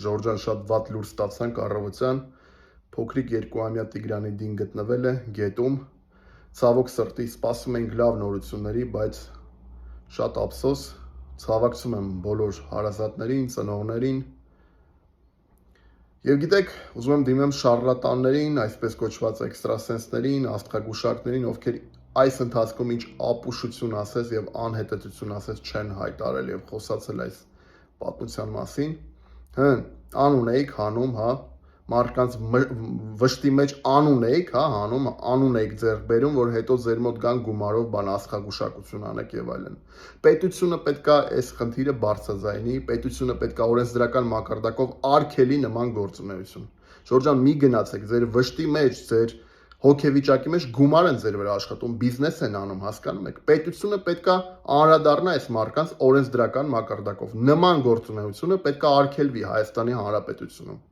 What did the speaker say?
Ժորժան շատ վատ լուր ստացանք առավոտյան, փոքրիկ 2-ամյա Տիգրանիդին գտնվել է գետում, ցավոք սրտի սպասում ենք լավ նորությունների, բայց շատ ափսոս, ցավակցում եմ բոլոր հարազատներին, ծնողներին, եւ գիտեք, ուզում եմ դիմեմ շարլատաններին, այսպես կոչված էքստրասենսներին, աստղագուշակներին, ովքեր այս ընթացքում ինչ ապուշություն ասես եւ անհետեթություն ասես չեն հայտարել եւ խոսացել այս պատմության մասին, անուն էիք հանում, հա, մարդկանց վշտի մեջ անուն էիք, հա, հանում, անուն էիք ձեռք բերում, որ հետո ձեր մոտ գան գումարով բան աստղագուշակություն անեք եւ այլն։ Պետությունը պետքա այս խնդիրը բարձրաձայնի, պետությունը պետքա օրենսդրական մակարդակով արգելի նման գործունեություն։ Ժորժան, մի գնացեք, ձեր վշտի մեջ, ձեր հոգեվիճակի մեջ գումար են ձեր վրա աշխատում, բիզնես են անում, հասկանում եք։ Պետությունը պետքա անդրադառնա այս մարդկանց օրենսդրական մակարդակով։ Նման գործունեությունը պետքա արգելվի Հայաստանի Հանրապետությունում։